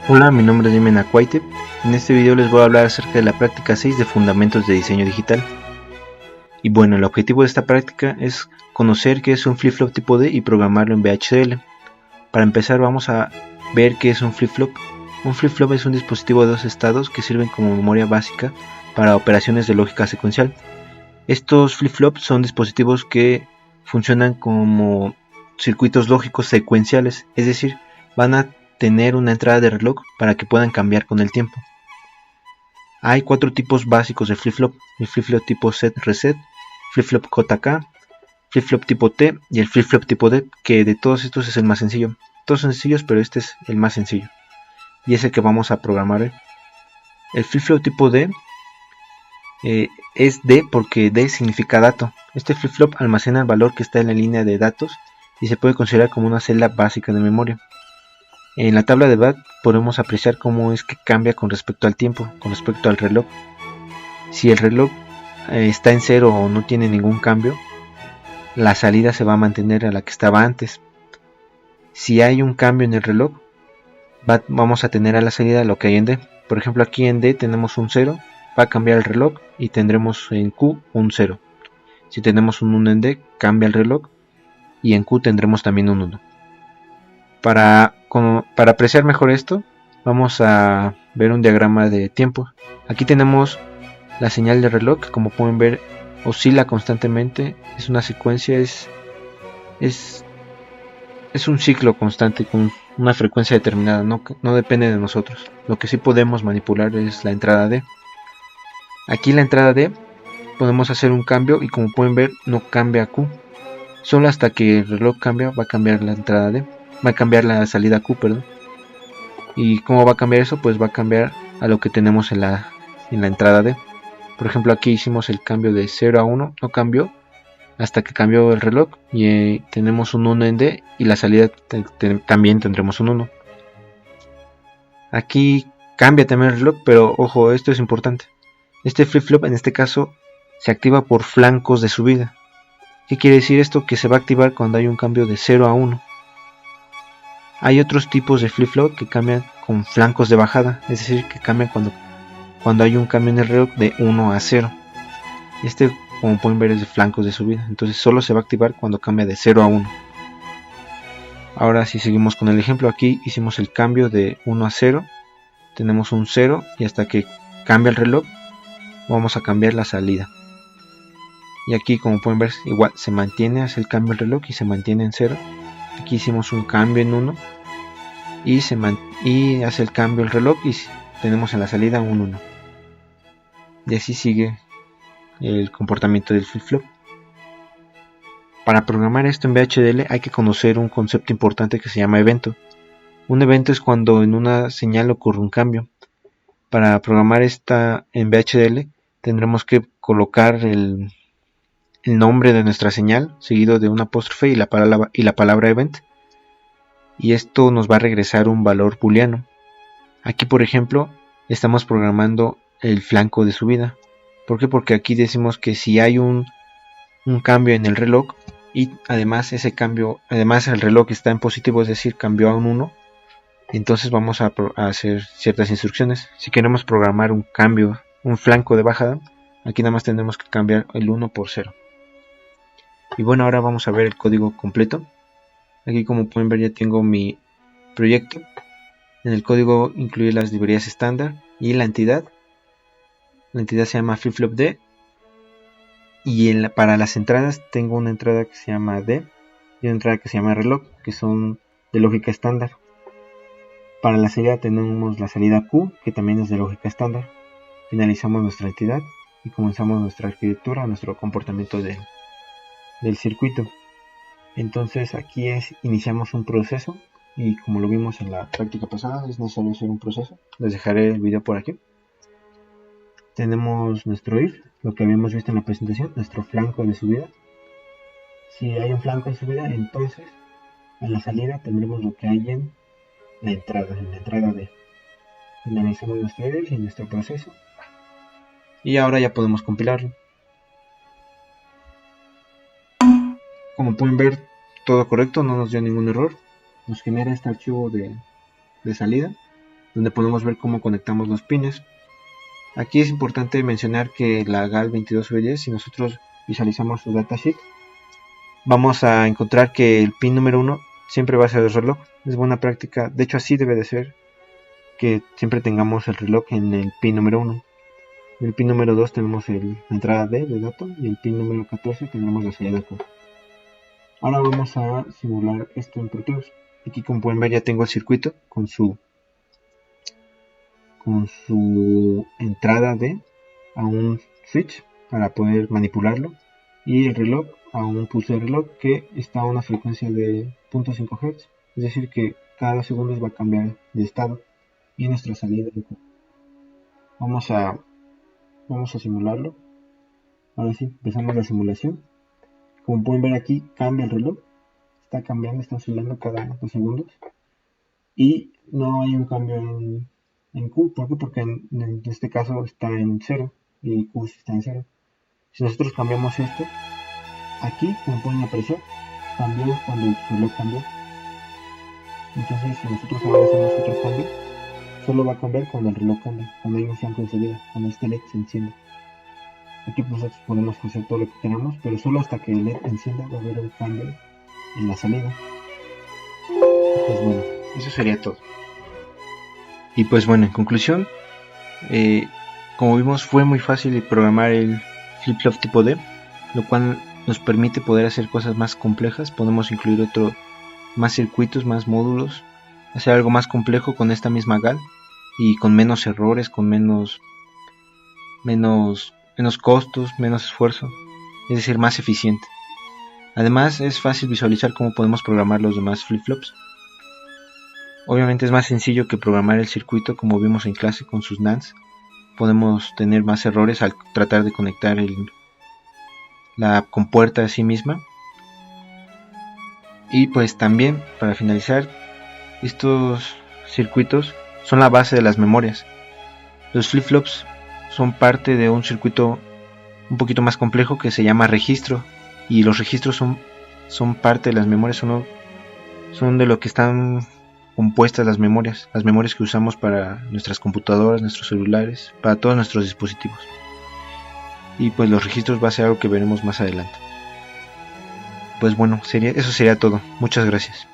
Hola, mi nombre es Jiménez Acuaite. En este video les voy a hablar acerca de la práctica 6 de Fundamentos de Diseño Digital. Y bueno, el objetivo de esta práctica es conocer qué es un flip-flop tipo D y programarlo en VHDL. Para empezar vamos a ver qué es un flip-flop. Un flip-flop es un dispositivo de dos estados que sirven como memoria básica para operaciones de lógica secuencial. Estos flip-flops son dispositivos que funcionan como circuitos lógicos secuenciales, es decir, van a tener una entrada de reloj para que puedan cambiar con el tiempo. Hay cuatro tipos básicos de flip-flop: el flip-flop tipo set reset, flip-flop JK, flip-flop tipo T y el flip-flop tipo D, que de todos estos es el más sencillo. Todos son sencillos, pero este es el más sencillo y es el que vamos a programar hoy. El flip-flop tipo D es D porque D significa dato. Este flip-flop almacena el valor que está en la línea de datos y se puede considerar como una celda básica de memoria. En la tabla de BAT podemos apreciar cómo es que cambia con respecto al tiempo, con respecto al reloj. Si el reloj está en cero o no tiene ningún cambio, la salida se va a mantener a la que estaba antes. Si hay un cambio en el reloj, vamos a tener a la salida lo que hay en D. Por ejemplo, aquí en D tenemos un 0, va a cambiar el reloj y tendremos en Q un 0. Si tenemos un 1 en D, cambia el reloj y en Q tendremos también un 1. Para apreciar mejor esto, vamos a ver un diagrama de tiempo. Aquí tenemos la señal de reloj, que como pueden ver oscila constantemente, es una secuencia, es, es un ciclo constante con una frecuencia determinada, no depende de nosotros. Lo que sí podemos manipular es la entrada D. Aquí la entrada D podemos hacer un cambio y como pueden ver no cambia Q. Solo hasta que el reloj cambia va a cambiar la entrada D, va a cambiar la salida Q, perdón. ¿Y cómo va a cambiar eso? Pues va a cambiar a lo que tenemos en la entrada D. Por ejemplo, aquí hicimos el cambio de 0 a 1, no cambió hasta que cambió el reloj y tenemos un 1 en D y la salida también tendremos un 1. Aquí cambia también el reloj, pero ojo, esto es importante. Este flip-flop en este caso se activa por flancos de subida. ¿Qué quiere decir esto? Que se va a activar cuando hay un cambio de 0 a 1. Hay otros tipos de flip-flop que cambian con flancos de bajada, es decir, que cambian cuando hay un cambio en el reloj de 1 a 0. Este, como pueden ver, es de flancos de subida, entonces solo se va a activar cuando cambia de 0 a 1. Ahora si seguimos con el ejemplo, aquí hicimos el cambio de 1 a 0, tenemos un 0 y hasta que cambia el reloj vamos a cambiar la salida. Y aquí como pueden ver igual se mantiene, hace el cambio el reloj y se mantiene en 0. Aquí hicimos un cambio en 1 y hace el cambio el reloj y tenemos en la salida un 1. Y así sigue el comportamiento del flip-flop. Para programar esto en VHDL hay que conocer un concepto importante que se llama evento. Un evento es cuando en una señal ocurre un cambio. Para programar esta en VHDL tendremos que colocar el nombre de nuestra señal seguido de un apóstrofe y la palabra event, y esto nos va a regresar un valor booleano. Aquí por ejemplo estamos programando el flanco de subida. ¿Por qué? Porque aquí decimos que si hay un cambio en el reloj y además ese cambio, además el reloj está en positivo, es decir, cambió a un 1, entonces vamos a hacer ciertas instrucciones. Si queremos programar un cambio, un flanco de bajada, aquí nada más tendremos que cambiar el 1 por 0. Y bueno, ahora vamos a ver el código completo. Aquí como pueden ver ya tengo mi proyecto. En el código incluye las librerías estándar y la entidad. La entidad se llama flip-flop-d. Y para las entradas tengo una entrada que se llama D y una entrada que se llama reloj, que son de lógica estándar. Para la salida tenemos la salida Q, que también es de lógica estándar. Finalizamos nuestra entidad y comenzamos nuestra arquitectura, nuestro comportamiento del circuito. Entonces aquí iniciamos un proceso y como lo vimos en la práctica pasada es necesario hacer un proceso. Les dejaré el video por aquí. Tenemos nuestro if, lo que habíamos visto en la presentación, nuestro flanco de subida. Si hay un flanco de subida, entonces en la salida tendremos lo que hay en la entrada de. Finalizamos nuestro if y nuestro proceso. Y ahora ya podemos compilarlo. Como pueden ver, todo correcto, no nos dio ningún error. Nos genera este archivo de salida. donde podemos ver cómo conectamos los pines. Aquí es importante mencionar que la GAL22V10, si nosotros visualizamos su datasheet, vamos a encontrar que el pin número 1 siempre va a ser el reloj. Es buena práctica, de hecho así debe de ser, que siempre tengamos el reloj en el pin número 1. En el pin número 2 tenemos la entrada D de dato, y el pin número 14 tenemos la salida Q. Ahora vamos a simular esto en Pro Tools. Aquí, como pueden ver, ya tengo el circuito con su entrada D a un switch para poder manipularlo, y el reloj a un pulso de reloj que está a una frecuencia de 0.5 Hz, es decir que cada segundo va a cambiar de estado, y nuestra salida de Q. Vamos a simularlo. Ahora sí, empezamos la simulación. Como pueden ver, aquí cambia el reloj, está cambiando, está oscilando cada 2 segundos, y no hay un cambio en Q. ¿Por qué? Porque en este caso está en 0 y Q está en 0. Si nosotros cambiamos esto, aquí, como pueden apreciar, cambió cuando el reloj cambió. Entonces, si nosotros ahora hacemos otro cambio, solo va a cambiar cuando el reloj cambie, cuando hay un flanco de salida, cuando este LED se enciende. Aquí pues nosotros podemos hacer todo lo que queramos, pero solo hasta que el LED encienda va a haber un cambio en la salida. Pues bueno, eso sería todo. Y pues bueno, en conclusión, como vimos, fue muy fácil programar el flip-flop tipo D, lo cual nos permite poder hacer cosas más complejas. Podemos incluir más circuitos, más módulos, hacer algo más complejo con esta misma GAL y con menos errores, con menos costos, menos esfuerzo, es decir, más eficiente. Además, es fácil visualizar cómo podemos programar los demás flip-flops. Obviamente es más sencillo que programar el circuito, como vimos en clase con sus NANDs. Podemos tener más errores al tratar de conectar la compuerta a sí misma. Y pues también, para finalizar, estos circuitos son la base de las memorias. Los flip-flops son parte de un circuito un poquito más complejo que se llama registro, y los registros son parte de las memorias, son de lo que están compuestas las memorias que usamos para nuestras computadoras, nuestros celulares, para todos nuestros dispositivos. Y pues los registros va a ser algo que veremos más adelante. Pues bueno, eso sería todo. Muchas gracias.